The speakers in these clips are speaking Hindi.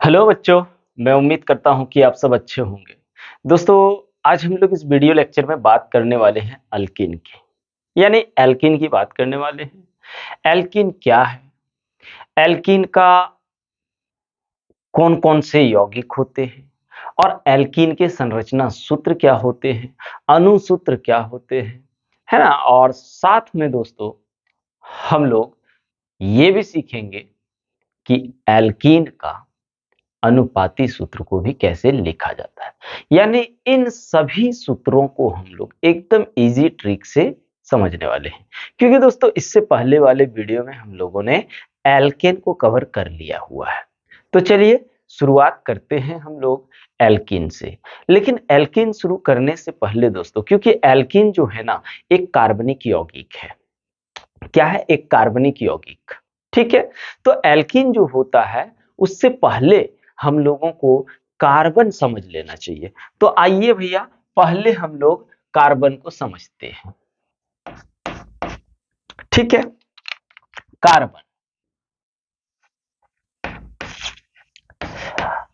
हेलो बच्चों, मैं उम्मीद करता हूं कि आप सब अच्छे होंगे। दोस्तों, आज हम लोग इस वीडियो लेक्चर में बात करने वाले हैं अल्कीन की, यानी एल्कीन की बात करने वाले हैं। एल्कीन क्या है? एल्कीन का कौन-कौन से यौगिक होते हैं और एल्कीन के संरचना सूत्र क्या होते हैं, अणुसूत्र क्या होते हैं, है ना? और साथ में दोस्तों, हम लोग ये भी सीखेंगे कि एल्कीन का अनुपाती सूत्र को भी कैसे लिखा जाता है। यानी इन सभी सूत्रों को हम लोग एकदम इजी ट्रिक से समझने वाले हैं, क्योंकि दोस्तों इससे पहले वाले वीडियो में हम लोगों ने एल्केन को कवर कर लिया हुआ है। तो चलिए शुरुआत करते हैं हम लोग एल्कीन से। लेकिन एल्कीन शुरू करने से पहले दोस्तों, क्योंकि एल्कीन जो है ना, एक कार्बनिक यौगिक है। क्या है? एक कार्बनिक यौगिक। ठीक है। तो एल्कीन जो होता है, उससे पहले हम लोगों को कार्बन समझ लेना चाहिए। तो आइए भैया, पहले हम लोग कार्बन को समझते हैं। ठीक है। कार्बन,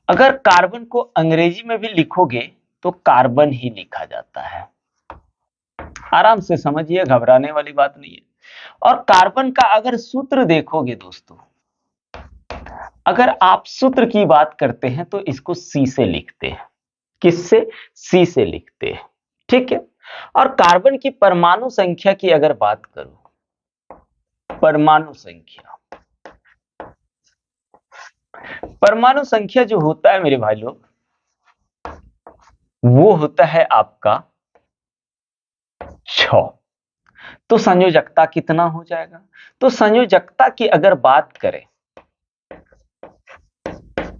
अगर कार्बन को अंग्रेजी में भी लिखोगे तो कार्बन ही लिखा जाता है। आराम से समझिए, घबराने वाली बात नहीं है। और कार्बन का अगर सूत्र देखोगे दोस्तों, अगर आप सूत्र की बात करते हैं तो इसको सी से लिखते हैं। किससे? सी से लिखते हैं। ठीक है। और कार्बन की परमाणु संख्या की अगर बात करूं, परमाणु संख्या, परमाणु संख्या जो होता है मेरे भाई लोग, वो होता है आपका 6। तो संयोजकता कितना हो जाएगा? तो संयोजकता की अगर बात करें,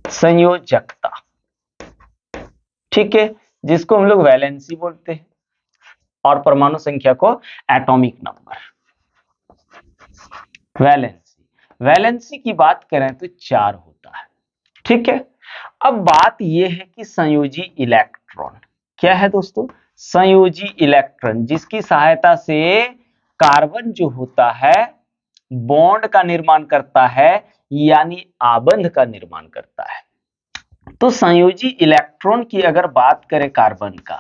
संयोजकता, ठीक है, जिसको हम लोग वैलेंसी बोलते हैं, और परमाणु संख्या को एटॉमिक नंबर, वैलेंसी, वैलेंसी की बात करें तो 4 होता है। ठीक है। अब बात यह है कि संयोजी इलेक्ट्रॉन क्या है दोस्तों? संयोजी इलेक्ट्रॉन, जिसकी सहायता से कार्बन जो होता है बॉन्ड का निर्माण करता है, यानी आबंध का निर्माण करता है। तो संयोजी इलेक्ट्रॉन की अगर बात करें कार्बन का,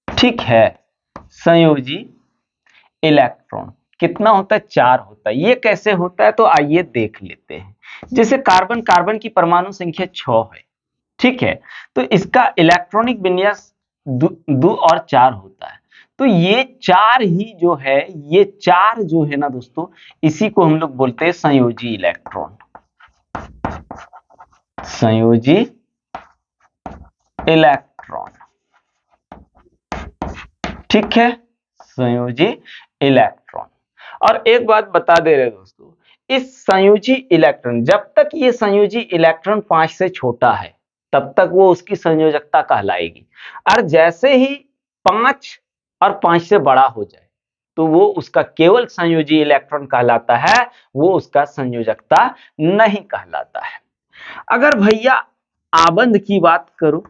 ठीक है, संयोजी इलेक्ट्रॉन कितना होता है? 4 होता है। ये कैसे होता है? तो आइए देख लेते हैं। जैसे कार्बन, कार्बन की परमाणु संख्या 6 है, ठीक है, तो इसका इलेक्ट्रॉनिक विन्यास 2 और 4 होता है। तो ये 4 ही जो है, ये 4 जो है ना दोस्तों, इसी को हम लोग बोलते हैं संयोजी इलेक्ट्रॉन। संयोजी इलेक्ट्रॉन, ठीक है, संयोजी इलेक्ट्रॉन। और एक बात बता दे रहे दोस्तों, इस संयोजी इलेक्ट्रॉन, जब तक ये संयोजी इलेक्ट्रॉन 5 से छोटा है तब तक वो उसकी संयोजकता कहलाएगी। और जैसे ही 5 और 5 से बड़ा हो जाए तो वो उसका केवल संयोजी इलेक्ट्रॉन कहलाता है, वो उसका संयोजकता नहीं कहलाता है। अगर भैया आबंध की बात करो,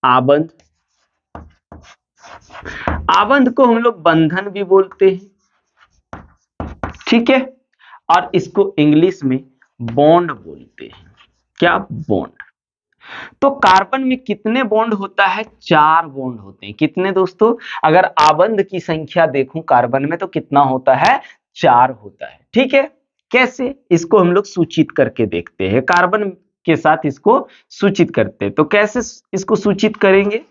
आबंध, आबंध को हम लोग बंधन भी बोलते हैं, ठीक है, और इसको इंग्लिश में बॉन्ड बोलते हैं। क्या? बॉन्ड। तो कार्बन में कितने बॉन्ड होता है? 4 बॉन्ड होते हैं। कितने दोस्तों? अगर आबंध की संख्या देखूं कार्बन में तो कितना होता है? 4 होता है। ठीक है। कैसे? इसको हम लोग सूचित करके देखते हैं, कार्बन के साथ इसको सूचित करते हैं। तो कैसे इसको सूचित करेंगे?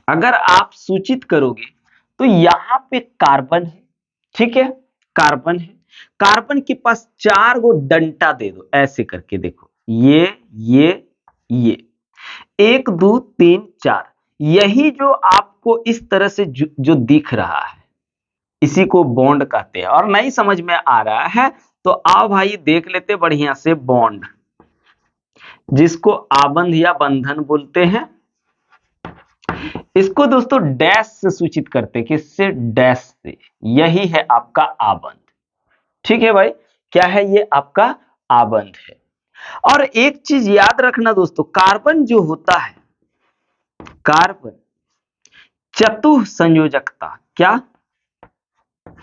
अगर आप सूचित करोगे तो यहां पे कार्बन है, ठीक है, कार्बन है, कार्बन के पास 4 गो डंटा दे दो, ऐसे करके देखो, ये 1 2 3 4, यही जो आपको इस तरह से जो दिख रहा है, इसी को बॉन्ड कहते हैं। और नहीं समझ में आ रहा है तो आओ भाई देख लेते बढ़िया से, बॉन्ड, जिसको आबंध या बंधन बोलते हैं। इसको दोस्तों डैश से सूचित करते हैं। किससे? डैश से। यही है आपका आबंध। ठीक है भाई, क्या है? ये आपका आबंध है। और एक चीज याद रखना दोस्तों, कार्बन जो होता है, कार्बन चतुः संयोजकता, क्या?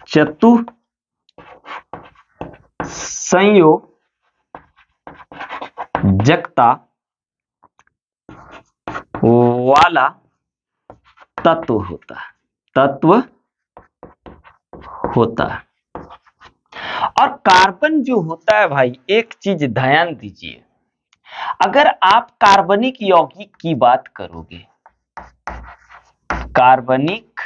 चतुः संयोजकता जगता वाला तत्व होता है, तत्व होता है। और कार्बन जो होता है भाई, एक चीज ध्यान दीजिए, अगर आप कार्बनिक यौगिक की बात करोगे, कार्बनिक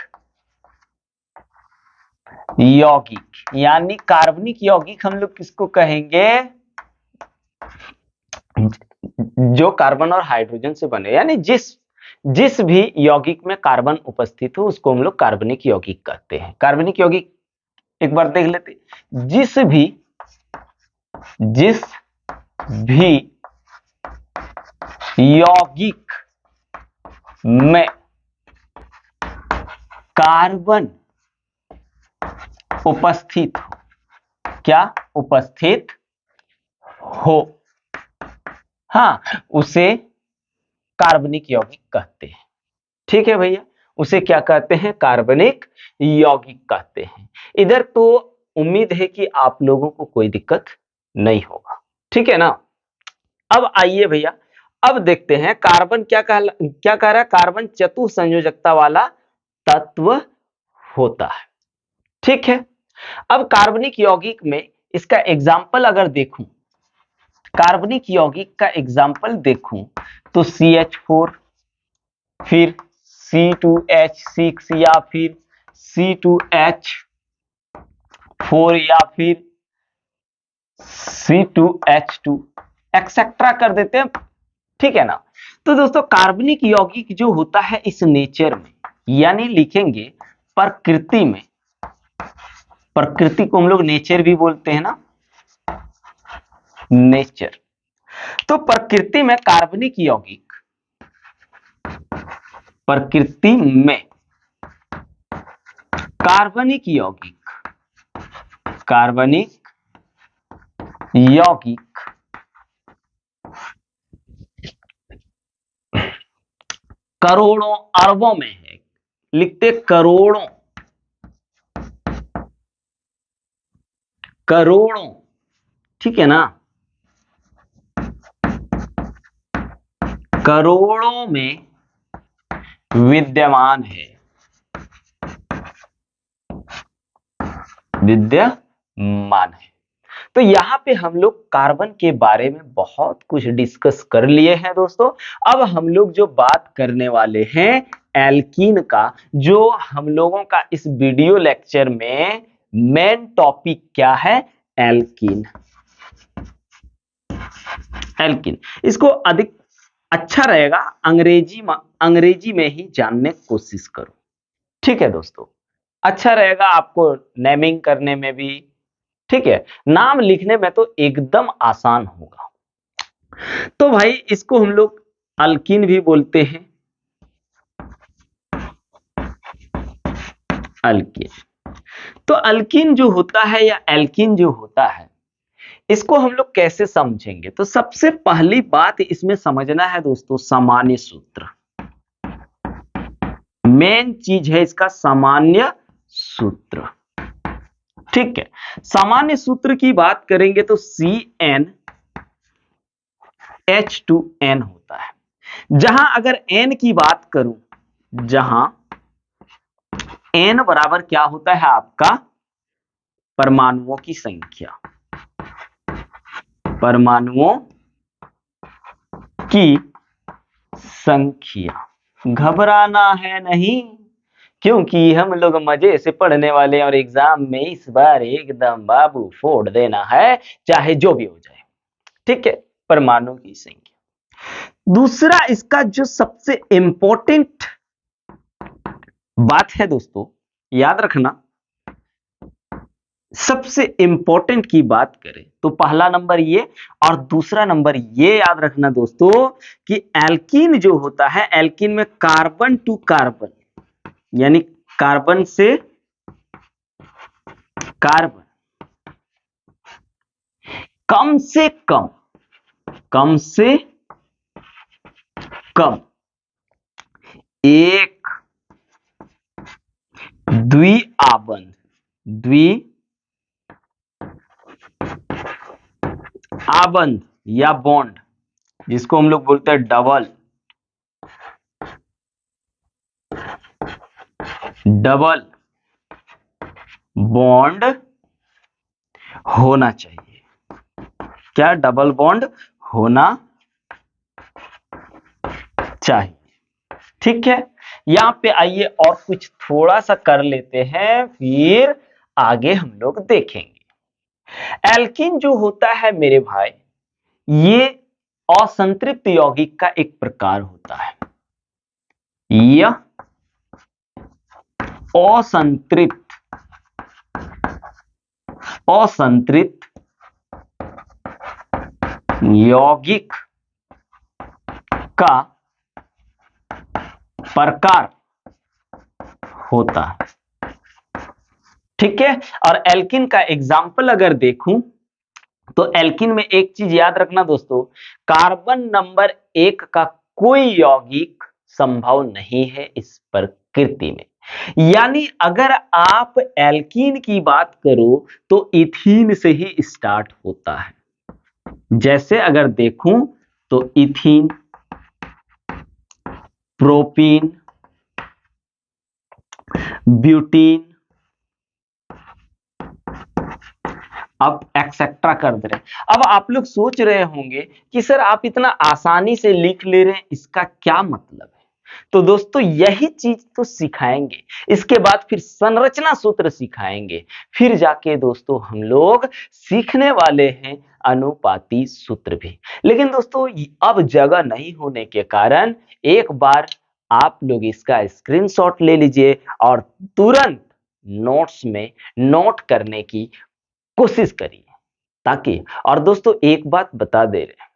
यौगिक यानी कार्बनिक यौगिक हम लोग किसको कहेंगे, जो कार्बन और हाइड्रोजन से बने, यानी जिस जिस भी यौगिक में कार्बन उपस्थित हो उसको हम लोग कार्बनिक यौगिक कहते हैं। कार्बनिक यौगिक एक बार देख लेते, जिस भी यौगिक में कार्बन उपस्थित हो, क्या उपस्थित हो, हाँ, उसे कार्बनिक यौगिक कहते हैं। ठीक है भैया, उसे क्या कहते हैं, कार्बनिक यौगिक कहते हैं। इधर तो उम्मीद है कि आप लोगों को कोई दिक्कत नहीं होगा, ठीक है ना। अब आइए भैया, अब देखते हैं कार्बन क्या कह रहा है, कार्बन चतुसंयोजकता वाला तत्व होता है। ठीक है, अब कार्बनिक यौगिक में इसका एग्जाम्पल अगर देखूं, कार्बनिक यौगिक का एग्जाम्पल देखूं तो CH4, फिर C2H6 या फिर C2H4 या फिर C2H2 एक्सेट्रा कर देते हैं, ठीक है ना। तो दोस्तों कार्बनिक यौगिक जो होता है इस नेचर में, यानी लिखेंगे प्रकृति में, प्रकृति को हम लोग नेचर भी बोलते हैं ना, नेचर। तो प्रकृति में कार्बनिक यौगिक, प्रकृति में कार्बनिक यौगिक, कार्बनिक यौगिक करोड़ों अरबों में है, लिखते करोड़ों, करोड़ों, ठीक है ना, करोड़ों में विद्यमान है, विद्यमान है। तो यहां पे हम लोग कार्बन के बारे में बहुत कुछ डिस्कस कर लिए हैं दोस्तों। अब हम लोग जो बात करने वाले हैं एल्कीन का, जो हम लोगों का इस वीडियो लेक्चर में मेन टॉपिक क्या है, एल्कीन। एल्कीन, इसको अधिक अच्छा रहेगा अंग्रेजी में ही जानने की कोशिश करो, ठीक है दोस्तों, अच्छा रहेगा आपको नेमिंग करने में भी, ठीक है, नाम लिखने में तो एकदम आसान होगा। तो भाई इसको हम लोग अल्कीन भी बोलते हैं, अल्कीन। तो अल्कीन जो होता है या एल्कीन जो होता है, इसको हम लोग कैसे समझेंगे, तो सबसे पहली बात इसमें समझना है दोस्तों सामान्य सूत्र, मेन चीज है इसका सामान्य सूत्र, ठीक है। सामान्य सूत्र की बात करेंगे तो CnH2n होता है। जहां अगर n की बात करूं, जहां n बराबर क्या होता है आपका, परमाणुओं की संख्या, परमाणुओं की संख्या, घबराना है नहीं, क्योंकि हम लोग मजे से पढ़ने वाले हैं और एग्जाम में इस बार एकदम बाबू फोड़ देना है, चाहे जो भी हो जाए, ठीक है, परमाणु की संख्या। दूसरा इसका जो सबसे इंपॉर्टेंट बात है दोस्तों, याद रखना, सबसे इंपॉर्टेंट की बात करें तो पहला नंबर ये, और दूसरा नंबर ये याद रखना दोस्तों कि एल्कीन जो होता है, एल्कीन में कार्बन टू कार्बन, यानी कार्बन से कार्बन कम से कम, कम से कम एक द्विआबंध, द्विआबंध या बॉन्ड जिसको हम लोग बोलते हैं डबल डबल बॉन्ड होना चाहिए। क्या डबल बॉन्ड होना चाहिए। ठीक है, यहां पे आइए और कुछ थोड़ा सा कर लेते हैं, फिर आगे हम लोग देखेंगे। एल्कीन जो होता है मेरे भाई, ये असंतृप्त यौगिक का एक प्रकार होता है। यह असंतृप्त असंतृप्त यौगिक का प्रकार होता है। ठीक है, और एल्कीन का एग्जाम्पल अगर देखूं तो एल्कीन में एक चीज याद रखना दोस्तों, कार्बन नंबर 1 का कोई यौगिक संभव नहीं है इस प्रकृति में। यानी अगर आप एल्कीन की बात करो तो इथीन से ही स्टार्ट होता है। जैसे अगर देखूं तो इथीन, प्रोपीन, ब्यूटीन, अब एक्सेट्रा कर दे रहे हैं। अब आप लोग सोच रहे होंगे कि सर आप इतना आसानी से लिख ले रहे हैं, इसका क्या मतलब है? तो दोस्तों यही चीज तो सिखाएंगे, इसके बाद फिर संरचना सूत्र सिखाएंगे, फिर जाके दोस्तों हम लोग सीखने वाले हैं अनुपाती सूत्र भी। लेकिन दोस्तों अब जगह नहीं होने के कारण एक बार आप लोग इसका स्क्रीनशॉट ले लीजिए और तुरंत नोट्स में नोट करने की कोशिश करिए, ताकि, और दोस्तों एक बात बता दे रहे हैं,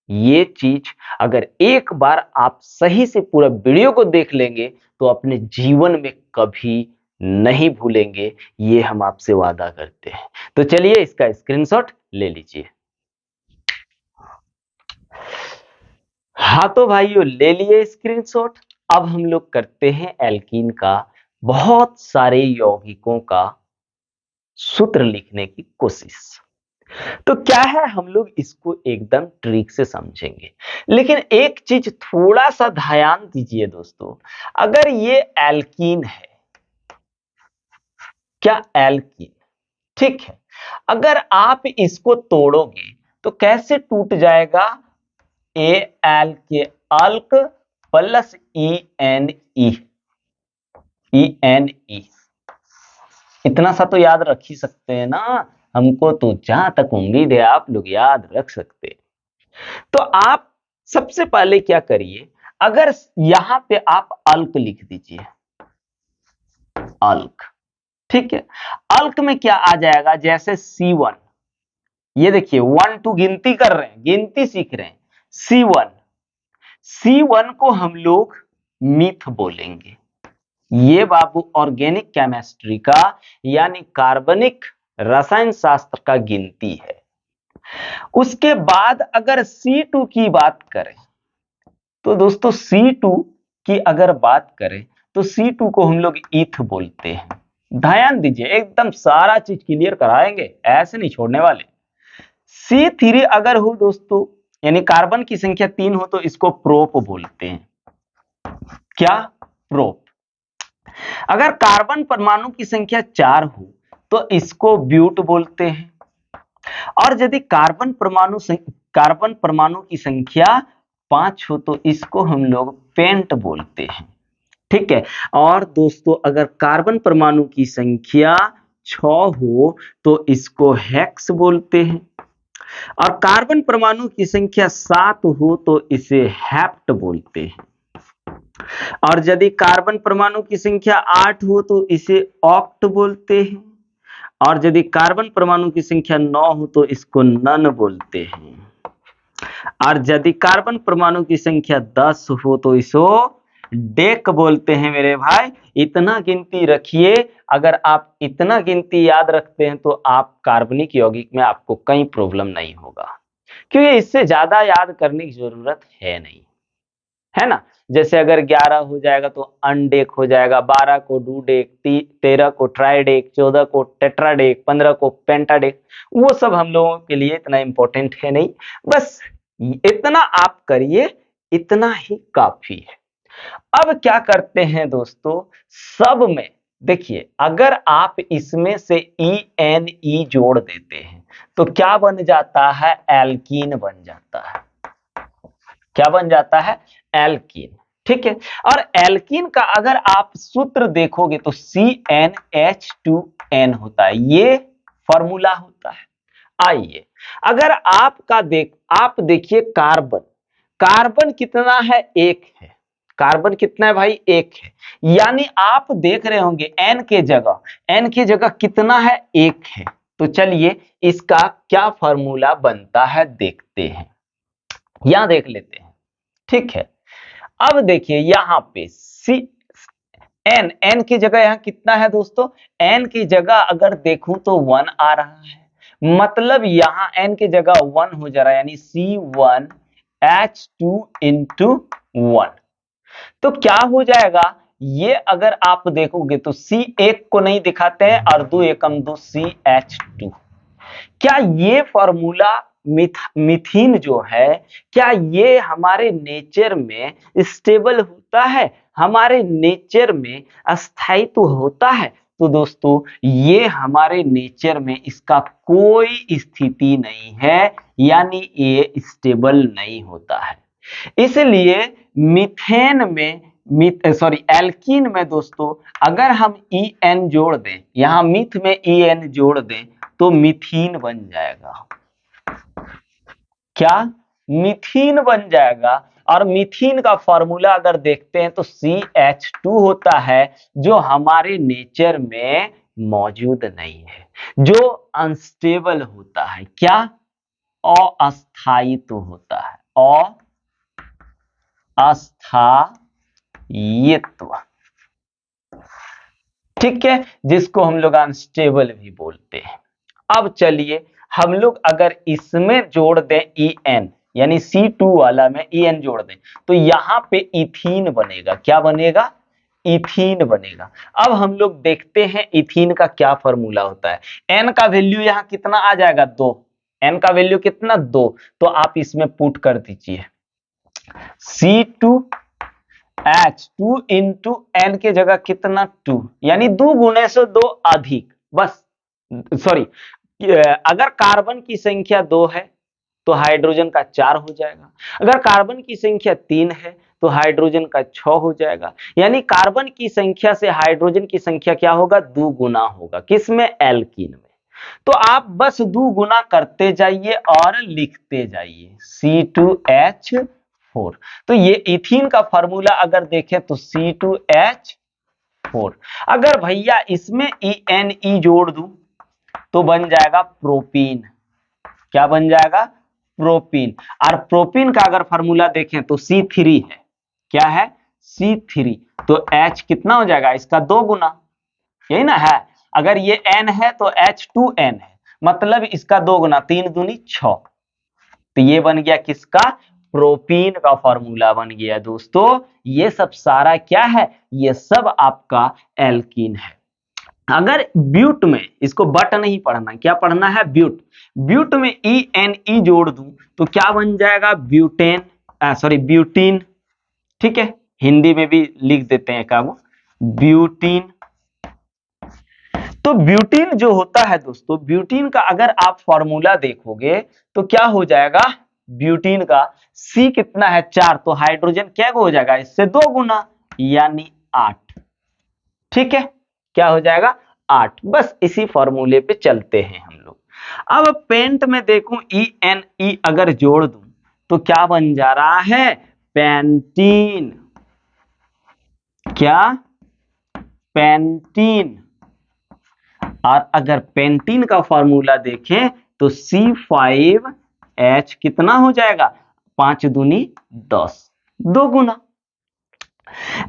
ये चीज अगर एक बार आप सही से पूरा वीडियो को देख लेंगे तो अपने जीवन में कभी नहीं भूलेंगे, ये हम आपसे वादा करते हैं। तो चलिए इसका स्क्रीनशॉट ले लीजिए। हाँ तो भाइयों ले लिए स्क्रीनशॉट। अब हम लोग करते हैं एल्कीन का बहुत सारे यौगिकों का सूत्र लिखने की कोशिश। तो क्या है, हम लोग इसको एकदम ट्रिक से समझेंगे। लेकिन एक चीज थोड़ा सा ध्यान दीजिए दोस्तों, अगर ये एल्कीन है, क्या एल्कीन, ठीक है, अगर आप इसको तोड़ोगे तो कैसे टूट जाएगा? A L K alk plus E N E, E N E, इतना सा तो याद रख ही सकते हैं ना। हमको तो जहां तक उम्मीद है आप लोग याद रख सकते हैं। तो आप सबसे पहले क्या करिए, अगर यहां पे आप अल्क लिख दीजिए, अल्क, ठीक है। अल्क में क्या आ जाएगा, जैसे C1, ये देखिए 1 2 गिनती कर रहे हैं, गिनती सीख रहे हैं। C1, C1 को हम लोग मीथ बोलेंगे। ये बाबू ऑर्गेनिक केमिस्ट्री का यानी कार्बनिक रसायन शास्त्र का गिनती है। उसके बाद अगर C2 की बात करें तो दोस्तों C2 की अगर बात करें तो C2 को हम लोग ईथ बोलते हैं। ध्यान दीजिए, एकदम सारा चीज क्लियर कराएंगे, ऐसे नहीं छोड़ने वाले। C3 अगर हो दोस्तों, यानी कार्बन की संख्या 3 हो तो इसको प्रोप बोलते हैं। क्या? प्रोप। अगर कार्बन परमाणु की संख्या 4 हो तो इसको ब्यूट बोलते हैं। और यदि कार्बन परमाणु की संख्या 5 हो तो इसको हम लोग पेंट बोलते हैं। ठीक है, और दोस्तों अगर कार्बन परमाणु की संख्या 6 हो तो इसको हेक्स बोलते हैं। और कार्बन परमाणु की संख्या 7 हो तो इसे हेप्ट बोलते हैं। और यदि कार्बन परमाणु की संख्या 8 हो तो इसे ऑक्ट बोलते हैं। और यदि कार्बन परमाणु की संख्या 9 हो तो इसको नन बोलते हैं। और यदि कार्बन परमाणु की संख्या 10 हो तो इसको डेक बोलते हैं मेरे भाई। इतना गिनती रखिए, अगर आप इतना गिनती याद रखते हैं तो आप कार्बनिक यौगिक में आपको कहीं प्रॉब्लम नहीं होगा, क्योंकि इससे ज्यादा याद करने की जरूरत है नहीं, है ना। जैसे अगर 11 हो जाएगा तो अनडेक हो जाएगा, 12 को डूडेक, 13 को ट्राइडेक, 14 को टेट्राडेक, 15 को पेंटाडेक, वो सब हम लोगों के लिए इतना इंपॉर्टेंट है नहीं। बस इतना आप करिए, इतना ही काफी है। अब क्या करते हैं दोस्तों, सब में देखिए, अगर आप इसमें से ई एन ई जोड़ देते हैं तो क्या बन जाता है, एल्कीन बन जाता है। क्या बन जाता है, एल्कीन। ठीक है, और एल्कीन का अगर आप सूत्र देखोगे तो CnH2n होता है, ये फॉर्मूला होता है। आइए, अगर आप देखिए कार्बन, कार्बन कितना है, एक है। कार्बन कितना है भाई, एक है। यानी आप देख रहे होंगे एन की जगह कितना है, एक है। तो चलिए इसका क्या फॉर्मूला बनता है देखते हैं, यहां देख लेते हैं। ठीक है, अब देखिए यहां पे सी एन की जगह यहां कितना है दोस्तों, एन की जगह अगर देखूं तो 1 आ रहा है, मतलब यहां एन की जगह 1 हो जा रहा है, यानी C1H2 इंटू 1। तो क्या हो जाएगा, ये अगर आप देखोगे तो C एक को नहीं दिखाते हैं, और 2 एकम 2 CH2। क्या ये फॉर्मूला मिथीन जो है, क्या ये हमारे नेचर में स्टेबल होता है, हमारे नेचर में अस्थायित्व होता है? तो दोस्तों ये हमारे नेचर में इसका कोई स्थिति नहीं है, यानी ये स्टेबल नहीं होता है। इसलिए मीथेन में एल्कीन में दोस्तों अगर हम ई एन जोड़ दें, यहां मिथ में ई एन जोड़ दें तो मिथीन बन जाएगा। क्या, मिथीन बन जाएगा। और मिथीन का फॉर्मूला अगर देखते हैं तो CH2 होता है, जो हमारे नेचर में मौजूद नहीं है, जो अनस्टेबल होता है। क्या, अस्थायित्व होता है, अस्थायित्व। ठीक है, जिसको हम लोग अनस्टेबल भी बोलते हैं। अब चलिए हम लोग अगर इसमें जोड़ दें ई एन, यानी C2 वाला में ई एन जोड़ दें तो यहां पे इथीन बनेगा। क्या बनेगा, इथीन बनेगा। अब हम लोग देखते हैं इथीन का क्या फॉर्मूला होता है। एन का वैल्यू यहां कितना आ जाएगा, 2। एन का वैल्यू कितना, 2। तो आप इसमें पुट कर दीजिए C2H2 इंटू एन के जगह कितना, 2, यानी 2 गुने से 2 अधिक, बस सॉरी, अगर कार्बन की संख्या 2 है तो हाइड्रोजन का 4 हो जाएगा। अगर कार्बन की संख्या 3 है तो हाइड्रोजन का 6 हो जाएगा। यानी कार्बन की संख्या से हाइड्रोजन की संख्या क्या होगा, 2 गुना होगा। किसमें, एल्कीन में। तो आप बस 2 गुना करते जाइए और लिखते जाइए C2H4। तो ये इथीन का फॉर्मूला अगर देखें तो C2H4। अगर भैया इसमें EnE जोड़ दूं तो बन जाएगा प्रोपीन। क्या बन जाएगा, प्रोपीन। और प्रोपीन का अगर फॉर्मूला देखें तो C3 है। क्या है, C3। तो H कितना हो जाएगा, इसका 2 गुना, यही ना है। अगर ये N है तो H2N है, मतलब इसका 2 गुना, 3 दूनी 6। तो ये बन गया किसका, प्रोपीन का फॉर्मूला बन गया दोस्तों। ये सब सारा क्या है, ये सब आपका एल्कीन है। अगर ब्यूट में, इसको बट नहीं पढ़ना, क्या पढ़ना है, ब्यूट। ब्यूट में ई एन ई जोड़ दूं तो क्या बन जाएगा, ब्यूटेन, ब्यूटीन। ठीक है, हिंदी में भी लिख देते हैं क्या, वो ब्यूटीन। तो ब्यूटीन जो होता है दोस्तों, ब्यूटीन का अगर आप फॉर्मूला देखोगे तो क्या हो जाएगा, ब्यूटीन का C कितना है, 4। तो हाइड्रोजन क्या हो जाएगा, इससे 2 गुना, यानी 8। ठीक है, क्या हो जाएगा, 8। बस इसी फॉर्मूले पे चलते हैं हम लोग। अब पेंट में देखूं ई एन ई अगर जोड़ दूं तो क्या बन जा रहा है, पेंटीन। क्या, पेंटीन। और अगर पेंटीन का फॉर्मूला देखें तो C5H कितना हो जाएगा, 5 दूनी 10, 2 गुना।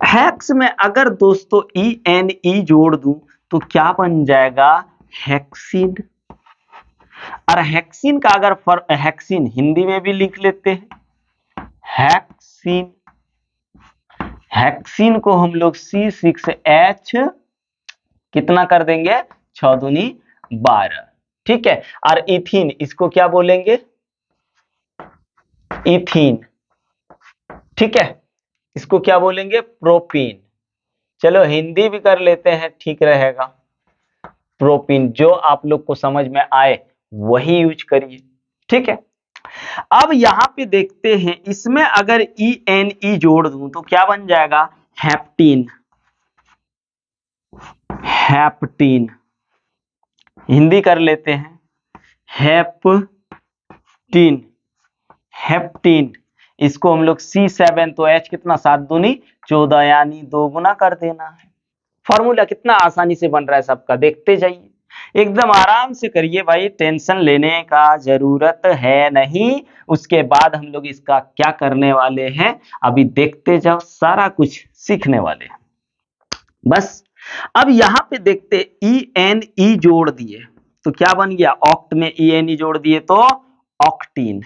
हेक्स में अगर दोस्तों ई एन ई जोड़ दूं तो क्या बन जाएगा, हेक्सिन। और हेक्सिन का अगर हेक्सिन हिंदी में भी लिख लेते हैं, हेक्सिन। हेक्सिन को हम लोग C6H कितना कर देंगे, 6 दूनी 12। ठीक है, और इथीन, इसको क्या बोलेंगे, इथीन, ठीक है, इसको क्या बोलेंगे? प्रोपीन। चलो हिंदी भी कर लेते हैं, ठीक रहेगा। प्रोपीन, जो आप लोग को समझ में आए वही यूज करिए, ठीक है। अब यहां पे देखते हैं, इसमें अगर ई एन ई जोड़ दूं तो क्या बन जाएगा? हेप्टीन। हेप्टीन, हिंदी कर लेते हैं, हेप्टीन। हेप्टीन, इसको हम लोग C7, तो H कितना? 7 दूनी 14, यानी 2 गुना कर देना है। फॉर्मूला कितना आसानी से बन रहा है सबका, देखते जाइए, एकदम आराम से करिए भाई, टेंशन लेने का जरूरत है नहीं। उसके बाद हम लोग इसका क्या करने वाले हैं, अभी देखते जाओ, सारा कुछ सीखने वाले हैं बस। अब यहां पे देखते, ई एन ई जोड़ दिए तो क्या बन गया? ऑक्ट में ई एन ई जोड़ दिए तो ऑक्टीन।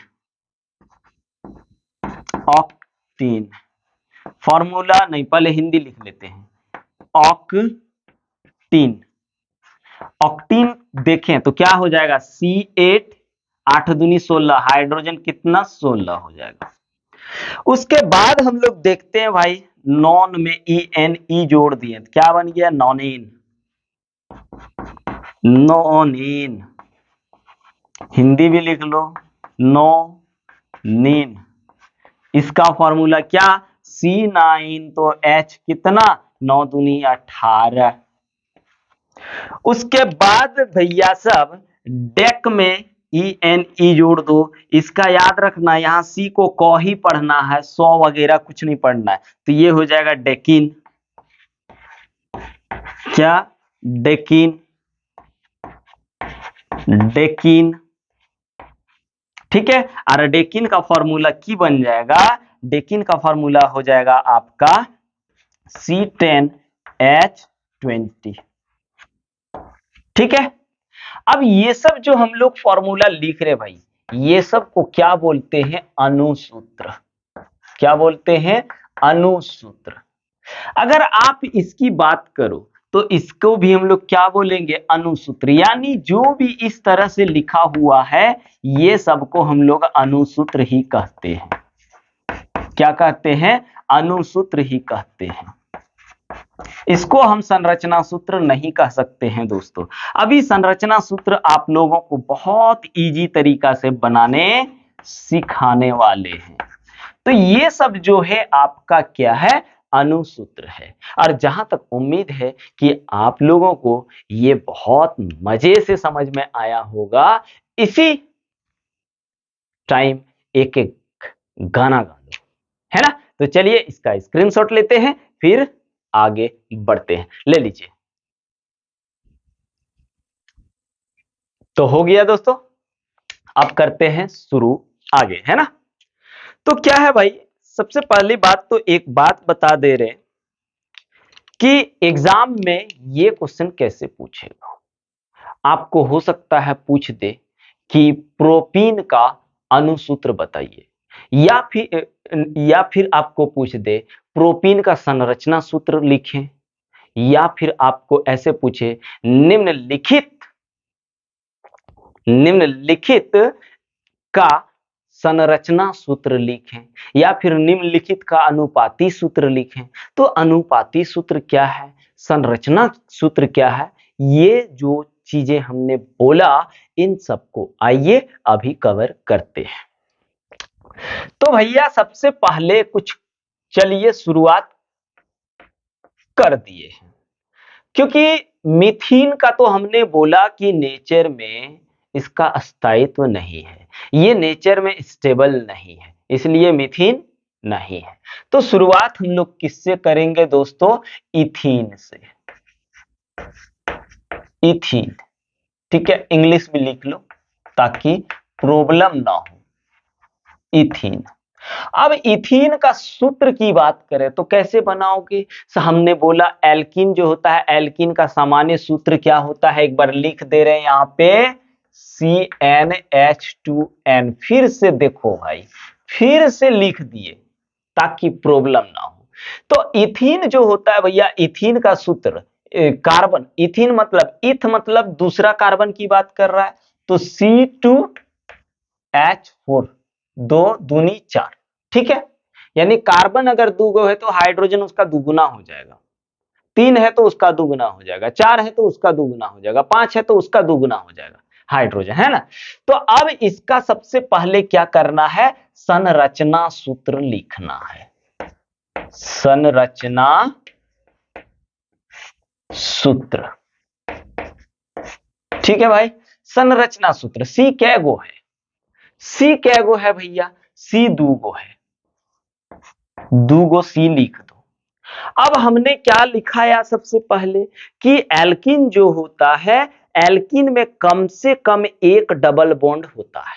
ऑक्टीन, फॉर्मूला नहीं, पहले हिंदी लिख लेते हैं, ऑक्टीन। ऑक्टीन देखें तो क्या हो जाएगा? C8, 8 दूनी 16, हाइड्रोजन कितना? 16 हो जाएगा। उसके बाद हम लोग देखते हैं भाई, नॉन में ई एन ई जोड़ दिए, क्या बन गया? नॉनिन। नोनिन, हिंदी भी लिख लो, नोनिन। इसका फॉर्मूला क्या? C9, तो H कितना? 9 दूनी 18। उसके बाद भैया सब डेक में ई एन ई जोड़ दो। इसका याद रखना, यहां सी को क ही पढ़ना है, 100 वगैरह कुछ नहीं पढ़ना है, तो ये हो जाएगा डेकिन। क्या? डेकिन। डेकिन, ठीक है। और डेकिन का फॉर्मूला की बन जाएगा? डेकिन का फॉर्मूला हो जाएगा आपका C10H20, ठीक है। अब ये सब जो हम लोग फॉर्मूला लिख रहे भाई, ये सब को क्या बोलते हैं? अनुसूत्र। क्या बोलते हैं? अनुसूत्र। अगर आप इसकी बात करो तो इसको भी हम लोग क्या बोलेंगे? अनुसूत्र। यानी जो भी इस तरह से लिखा हुआ है, ये सबको हम लोग अनुसूत्र ही कहते हैं। क्या कहते हैं? अनुसूत्र ही कहते हैं। इसको हम संरचना सूत्र नहीं कह सकते हैं दोस्तों। अभी संरचना सूत्र आप लोगों को बहुत इजी तरीका से बनाने सिखाने वाले हैं। तो ये सब जो है आपका क्या है? अनुसूत्र है। और जहां तक उम्मीद है कि आप लोगों को ये बहुत मजे से समझ में आया होगा, इसी टाइम एक एक गाना गा लो, है ना। तो चलिए इसका स्क्रीनशॉट लेते हैं, फिर आगे बढ़ते हैं। ले लीजिए। तो हो गया दोस्तों, अब करते हैं शुरू आगे, है ना। तो क्या है भाई, सबसे पहली बात तो एक बात बता दे रहे कि एग्जाम में ये क्वेश्चन कैसे पूछेगा। आपको हो सकता है पूछ दे कि प्रोपीन का अनुसूत्र बताइए, या फिर आपको पूछ दे प्रोपीन का संरचना सूत्र लिखें, या फिर आपको ऐसे पूछे निम्नलिखित का संरचना सूत्र लिखें, या फिर निम्नलिखित का अनुपाती सूत्र लिखें। तो अनुपाती सूत्र क्या है, संरचना सूत्र क्या है, ये जो चीजें हमने बोला, इन सबको आइए अभी कवर करते हैं। तो भैया सबसे पहले कुछ चलिए शुरुआत कर दिए हैं, क्योंकि मीथेन का तो हमने बोला कि नेचर में इसका स्थायित्व नहीं है, ये नेचर में स्टेबल नहीं है, इसलिए मीथेन नहीं है। तो शुरुआत हम लोग किससे करेंगे दोस्तों? इथीन से। इथीन, ठीक है, इंग्लिश में लिख लो ताकि प्रॉब्लम ना हो। इथीन। अब इथीन का सूत्र की बात करें तो कैसे बनाओगे? हमने बोला एल्कीन जो होता है, एल्कीन का सामान्य सूत्र क्या होता है, एक बार लिख दे रहे हैं यहां पे, CnH2n। फिर से देखो भाई, फिर से लिख दिए ताकि प्रॉब्लम ना हो। तो इथीन जो होता है भैया, इथीन का सूत्र, कार्बन, इथीन मतलब इथ मतलब दूसरा कार्बन की बात कर रहा है, तो C2H4, 2 दूनी 4, ठीक है। यानी कार्बन अगर 2 है तो हाइड्रोजन उसका दुगुना हो जाएगा, 3 है तो उसका दुगुना हो जाएगा, 4 है तो उसका दुगुना हो जाएगा, 5 है तो उसका दुगुना हो जाएगा हाइड्रोजन, है ना। तो अब इसका सबसे पहले क्या करना है, संरचना सूत्र लिखना है, संरचना सूत्र, ठीक है भाई। संरचना सूत्र सी कैगो है, सी कैगो है भैया, सी 2 है, 2 सी लिख दो। अब हमने क्या लिखा है सबसे पहले कि एल्किन जो होता है, एल्किन में कम से कम एक डबल बॉन्ड होता है,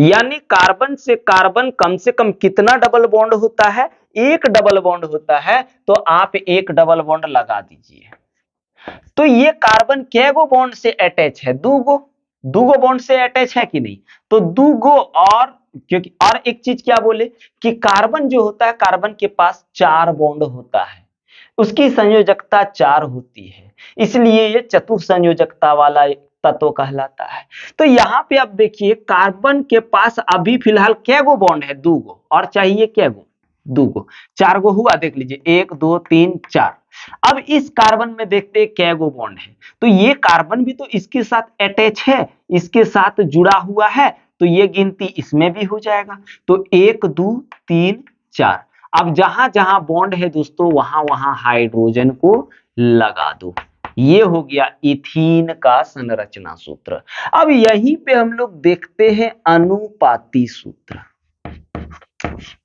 यानी कार्बन से कार्बन कम से कम कितना डबल बॉन्ड होता है, एक डबल बॉन्ड होता है। तो आप एक डबल बॉन्ड लगा दीजिए। तो ये कार्बन कैगो बॉन्ड से अटैच है, 2 बॉन्ड से अटैच है कि नहीं, तो 2 और क्योंकि और एक चीज क्या बोले कि कार्बन जो होता है, कार्बन के पास 4 बॉन्ड होता है, उसकी संयोजकता 4 होती है, इसलिए ये चतुर संयोजकता वाला तत्व कहलाता है। तो यहां पे आप देखिए कार्बन के पास अभी फिलहाल कैगो बॉन्ड है, 2 और चाहिए कैगो 2, 4 हुआ, देख लीजिए 1 2 3 4। अब इस कार्बन में देखते हैं कैगो बॉन्ड है, तो ये कार्बन भी तो इसके साथ अटैच है, इसके साथ जुड़ा हुआ है, तो ये गिनती इसमें भी हो जाएगा। तो 1 2 3 4। अब जहां जहां बॉन्ड है दोस्तों, वहां वहां हाइड्रोजन को लगा दो। ये हो गया इथीन का संरचना सूत्र। अब यहीं पे हम लोग देखते हैं अनुपाती सूत्र,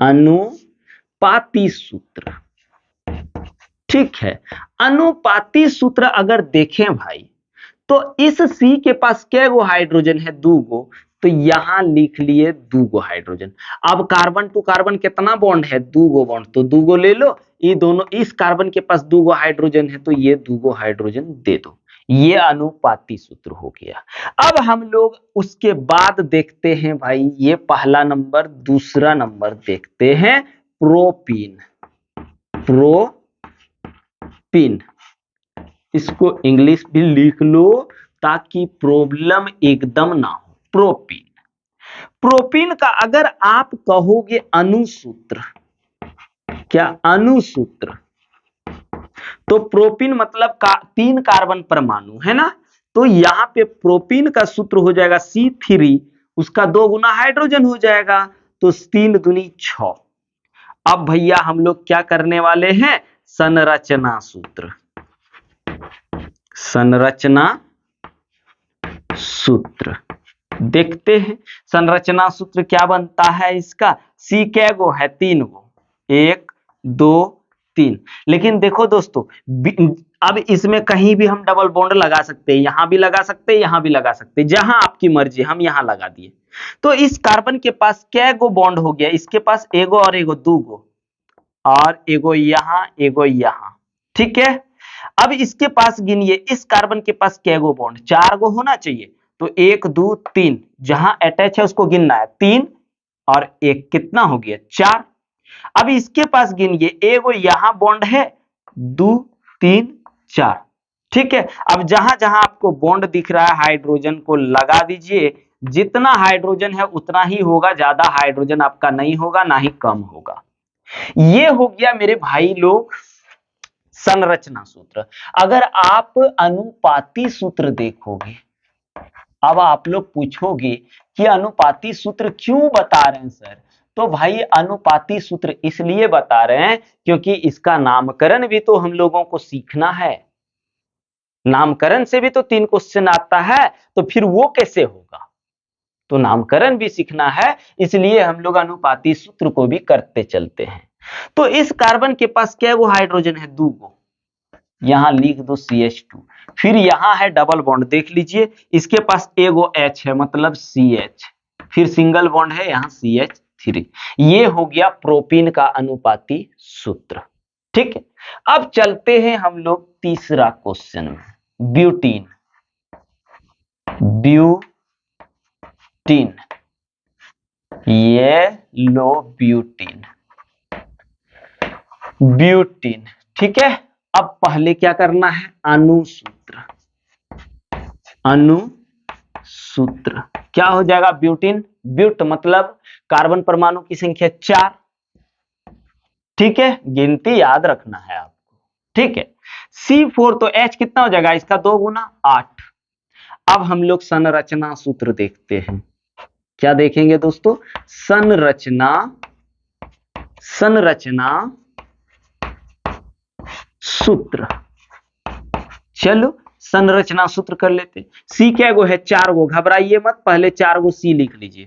अनुपाती सूत्र, ठीक है। अनुपाती सूत्र अगर देखें भाई, तो इस सी के पास कैगो हाइड्रोजन है, 2, तो यहां लिख लिए 2 हाइड्रोजन। अब कार्बन टू कार्बन कितना बॉन्ड है, 2 बॉन्ड, तो 2 ले लो। ये दोनों, इस कार्बन के पास 2 हाइड्रोजन है, तो ये 2 हाइड्रोजन दे दो। ये अनुपाती सूत्र हो गया। अब हम लोग उसके बाद देखते हैं भाई, ये पहला नंबर, दूसरा नंबर देखते हैं प्रोपीन, प्रोपीन, इसको इंग्लिश भी लिख लो ताकि प्रॉब्लम एकदम ना हो। प्रोपीन, प्रोपीन का अगर आप कहोगे अनुसूत्र, क्या अनुसूत्र, तो प्रोपीन मतलब 3 कार्बन परमाणु है ना, तो यहां पे प्रोपीन का सूत्र हो जाएगा C3, उसका 2 गुना हाइड्रोजन हो जाएगा, तो 3 दूनी 6। अब भैया हम लोग क्या करने वाले हैं, संरचना सूत्र, संरचना सूत्र देखते हैं। संरचना सूत्र क्या बनता है इसका, सी कैगो है, 3 1 2 3। लेकिन देखो दोस्तों, अब इसमें कहीं भी हम डबल बॉन्ड लगा सकते हैं, यहां भी लगा सकते हैं, यहां भी लगा सकते हैं, जहां आपकी मर्जी, हम यहां लगा दिए। तो इस कार्बन के पास कैगो बॉन्ड हो गया, इसके पास एगो और एगो, 2 और एगो यहां, एगो यहां, ठीक है। अब इसके पास गिनिए, इस कार्बन के पास कैगो बॉन्ड, 4 होना चाहिए, तो 1 2 3, जहां अटैच है उसको गिनना है, 3 और 1 कितना हो गया, 4। अब इसके पास गिनिए, एगो यहां बॉन्ड है, 2 3 4, ठीक है। अब जहां जहां आपको बॉन्ड दिख रहा है, हाइड्रोजन को लगा दीजिए। जितना हाइड्रोजन है उतना ही होगा, ज्यादा हाइड्रोजन आपका नहीं होगा, ना ही कम होगा। ये हो गया मेरे भाई लोग संरचना सूत्र। अगर आप अनुपाती सूत्र देखोगे, अब आप लोग पूछोगे कि अनुपाती सूत्र क्यों बता रहे हैं सर, तो भाई अनुपाती सूत्र इसलिए बता रहे हैं क्योंकि इसका नामकरण भी तो हम लोगों को सीखना है। नामकरण से भी तो 3 क्वेश्चन आता है, तो फिर वो कैसे होगा, तो नामकरण भी सीखना है, इसलिए हम लोग अनुपाती सूत्र को भी करते चलते हैं। तो इस कार्बन के पास कैगो हाइड्रोजन है, 2, यहां लिख दो CH2। फिर यहां है डबल बॉन्ड, देख लीजिए, इसके पास एगो H है, मतलब CH, फिर सिंगल बॉन्ड है यहां CH3। ये हो गया प्रोपीन का अनुपाती सूत्र, ठीक है। अब चलते हैं हम लोग तीसरा क्वेश्चन में, ब्यूटीन, ब्यूटीन, ये लो ब्यूटीन, ब्यूटीन, ठीक है। अब पहले क्या करना है, अनुसूत्र, अनुसूत्र, क्या हो जाएगा? ब्यूटीन। ब्यूट मतलब कार्बन परमाणु की संख्या 4। ठीक है, गिनती याद रखना है आपको। ठीक है, C4 तो H कितना हो जाएगा इसका? 2 गुना 8। अब हम लोग संरचना सूत्र देखते हैं। क्या देखेंगे दोस्तों? संरचना सूत्र। चलो संरचना सूत्र कर लेते। सी क्या गो है? 4 गो। घबराइए मत, पहले 4 गो सी लिख लीजिए।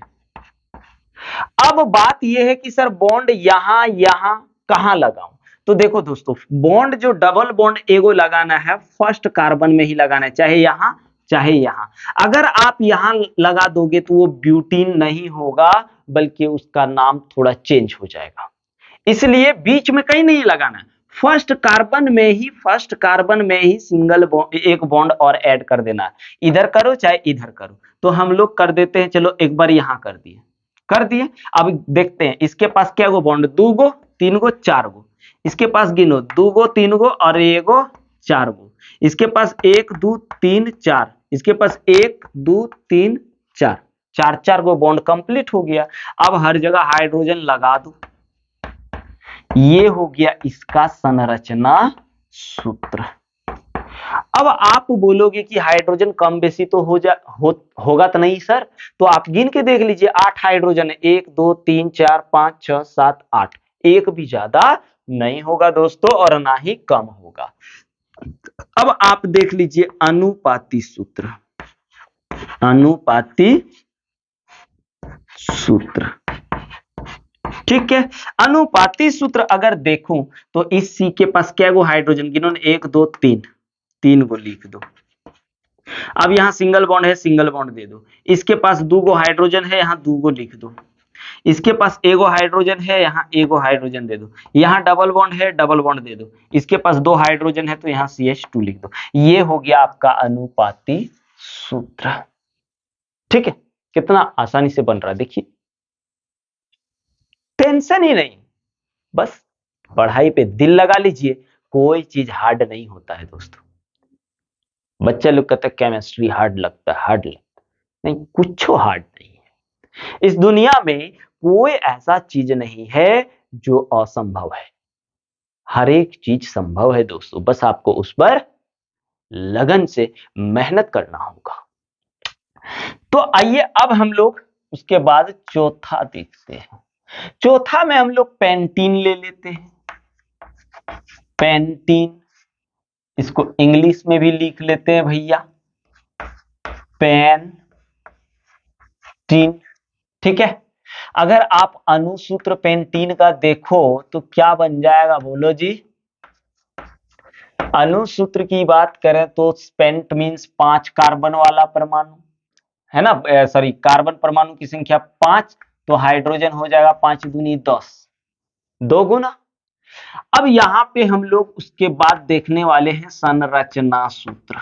अब बात यह है कि सर बॉन्ड यहां यहां कहां लगाऊं? तो देखो दोस्तों, बॉन्ड जो डबल बॉन्ड एगो लगाना है फर्स्ट कार्बन में ही लगाना है, चाहे यहां चाहे यहां। अगर आप यहां लगा दोगे तो वो ब्यूटीन नहीं होगा, बल्कि उसका नाम थोड़ा चेंज हो जाएगा। इसलिए बीच में कहीं नहीं लगाना है, फर्स्ट कार्बन में ही सिंगल बॉन्ड, एक बॉन्ड और ऐड कर देना है। इधर करो चाहे इधर करो। तो हम लोग कर देते हैं, चलो एक बार यहां कर दिए। अब देखते हैं इसके पास क्या गो बॉन्ड? 2 गो, 3 गो, 4 गो। इसके पास गिनो 2 गो, 3 गो और 1 गो, 4 गो। इसके पास 1 2 3 4। इसके पास 1 2 3 4, 4 गो बॉन्ड कंप्लीट हो गया। अब हर जगह हाइड्रोजन लगा दो। ये हो गया इसका संरचना सूत्र। अब आप बोलोगे कि हाइड्रोजन कम बेसी तो होगा तो नहीं सर? तो आप गिन के देख लीजिए, 8 हाइड्रोजन है। 1 2 3 4 5 6 7 8। एक भी ज्यादा नहीं होगा दोस्तों, और ना ही कम होगा। अब आप देख लीजिए अनुपाती सूत्र। ठीक है, अनुपाती सूत्र अगर देखूं तो इस सी के पास क्या गो हाइड्रोजन? गिनो, 1 2 3, 3 गो लिख दो। अब यहां सिंगल बॉन्ड है, सिंगल बॉन्ड दे दो। इसके पास 2 गो हाइड्रोजन है, यहां 2 गो लिख दो। इसके पास एगो हाइड्रोजन है, यहां एगो हाइड्रोजन दे दो। यहां डबल बॉन्ड है, डबल बॉन्ड दे दो। इसके पास 2 हाइड्रोजन है तो यहां CH2 लिख दो। ये हो गया आपका अनुपाती सूत्र। ठीक है, कितना आसानी से बन रहा है देखिए, टेंशन ही नहीं, बस पढ़ाई पे दिल लगा लीजिए। कोई चीज हार्ड नहीं होता है दोस्तों। बच्चा लोग कहते हैं केमिस्ट्री हार्ड लगता है, हार्ड लगता है। नहीं, कुछ हार्ड नहीं है। इस दुनिया में कोई ऐसा चीज नहीं है जो असंभव है। हर एक चीज संभव है दोस्तों, बस आपको उस पर लगन से मेहनत करना होगा। तो आइए अब हम लोग उसके बाद चौथा देखते हैं। चौथा में हम लोग पेंटीन ले लेते हैं। पेंटीन, इसको इंग्लिश में भी लिख लेते हैं भैया, पेंटीन। ठीक है, अगर आप अनुसूत्र पेंटीन का देखो तो क्या बन जाएगा, बोलो जी? अनुसूत्र की बात करें तो पेंट मीन्स 5 कार्बन वाला परमाणु है ना, सॉरी, कार्बन परमाणु की संख्या 5, तो हाइड्रोजन हो जाएगा 5 दूनी 10, 2 गुना। अब यहां पे हम लोग उसके बाद देखने वाले हैं संरचना सूत्र।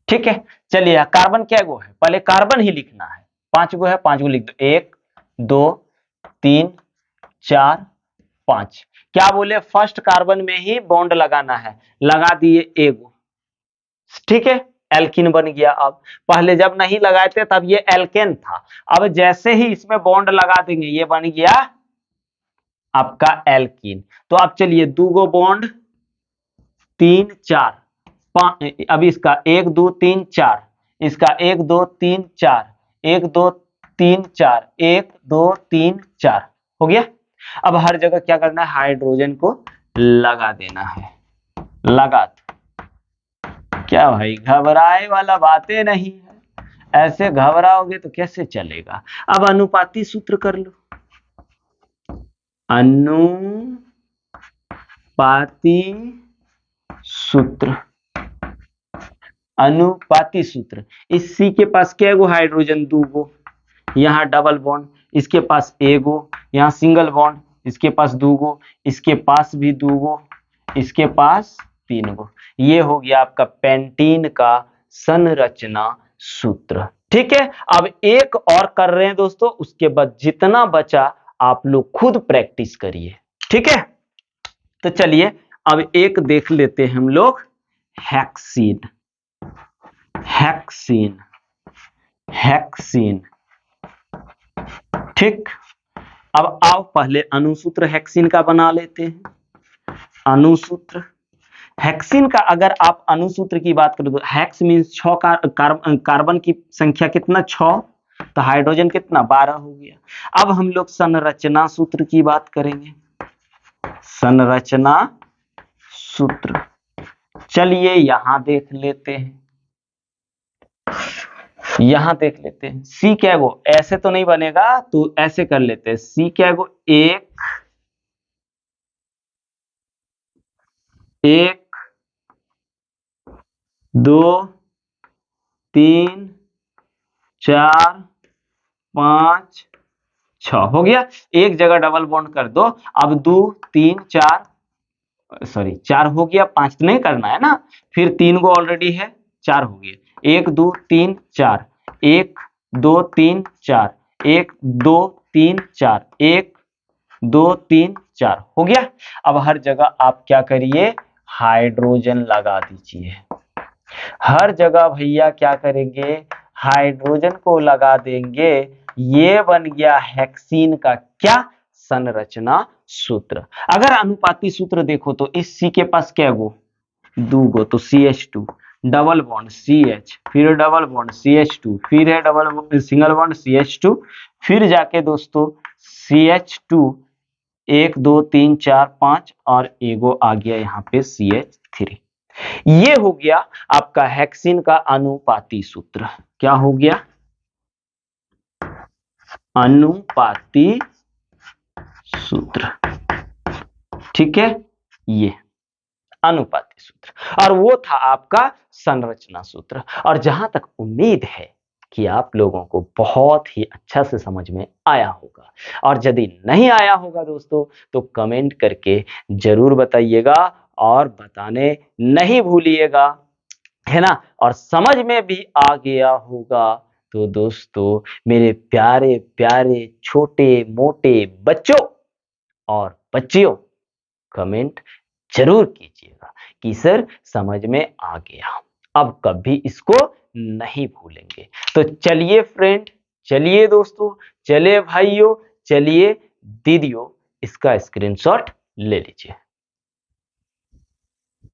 ठीक है, चलिए कार्बन क्या गो है? पहले कार्बन ही लिखना है। 5 गो है, 5 गो लिख दो। 1 2 3 4 5। क्या बोले? फर्स्ट कार्बन में ही बॉन्ड लगाना है, लगा दिए एगो। ठीक है, एल्किन बन गया। अब पहले जब नहीं लगाए थे तब ये एल्केन था। अब जैसे ही इसमें बॉन्ड लगा देंगे ये बन गया आपका एल्कीन। तो अब चलिए 2 गो बॉन्ड, 3 4 5। अब इसका 1 2 3 4, इसका 1 2 3 4, 1 2 3 4, 1 2 3 4 हो गया। अब हर जगह क्या करना है? हाइड्रोजन को लगा देना है। लगा दो। क्या भाई, घबराए वाला बातें नहीं है, ऐसे घबराओगे तो कैसे चलेगा। अब अनुपाती सूत्र कर लो। अनुपाती सूत्र। इस सी के पास क्या गो हाइड्रोजन? 2 गो। यहाँ डबल बॉन्ड, इसके पास एगो। यहाँ सिंगल बॉन्ड, इसके पास 2 गो, इसके पास भी 2 गो, इसके पास 3 गो। ये हो गया आपका पेंटीन का संरचना सूत्र। ठीक है, अब एक और कर रहे हैं दोस्तों, उसके बाद जितना बचा आप लोग खुद प्रैक्टिस करिए। ठीक है, तो चलिए अब एक देख लेते हैं हम लोग हेक्सीन, हेक्सीन, हेक्सीन। ठीक, अब आओ पहले अणुसूत्र हेक्सीन का बना लेते हैं। अणुसूत्र हेक्सीन का अगर आप अणुसूत्र की बात करो तो हेक्स मीन्स 6 कार्बन की संख्या कितना 6, तो हाइड्रोजन कितना 12 हो गया। अब हम लोग संरचना सूत्र की बात करेंगे। संरचना सूत्र, चलिए यहां देख लेते हैं, यहां देख लेते हैं। सी क्या गो, ऐसे तो नहीं बनेगा तो ऐसे कर लेते हैं। सी क्या गो, एक 2 3 4 5 6 हो गया। एक जगह डबल बॉन्ड कर दो। अब 2 3 4, सॉरी 4 हो गया, 5 तो नहीं करना है ना, फिर 3 गो ऑलरेडी है, 4 हो गया। 1 2 3 4, 1 2 3 4, 1 2 3 4, 1 2 3 4 हो गया। अब हर जगह आप क्या करिए, हाइड्रोजन लगा दीजिए। हर जगह भैया क्या करेंगे, हाइड्रोजन को लगा देंगे। ये बन गया हेक्सीन का क्या, संरचना सूत्र। अगर अनुपाती सूत्र देखो तो इस सी के पास क्या गो, 2 गो, तो CH2, डबल बॉन्ड CH, फिर डबल बॉन्ड CH2, फिर है डबल सिंगल बॉन्ड CH2, फिर जाके दोस्तों CH2, 1 2 3 4 5 और एगो आ गया यहाँ पे CH3। ये हो गया आपका हेक्सीन का अनुपाती सूत्र। क्या हो गया, अनुपाती सूत्र। ठीक है, ये अनुपाती सूत्र, और वो था आपका संरचना सूत्र। और जहां तक उम्मीद है कि आप लोगों को बहुत ही अच्छा से समझ में आया होगा, और यदि नहीं आया होगा दोस्तों तो कमेंट करके जरूर बताइएगा और बताने नहीं भूलिएगा, है ना। और समझ में भी आ गया होगा तो दोस्तों मेरे प्यारे प्यारे छोटे मोटे बच्चों और बच्चियों, कमेंट जरूर कीजिएगा कि सर समझ में आ गया, अब कभी इसको नहीं भूलेंगे। तो चलिए फ्रेंड, चलिए दोस्तों, चलिए भाइयों, चलिए दीदियों, इसका स्क्रीनशॉट ले लीजिए।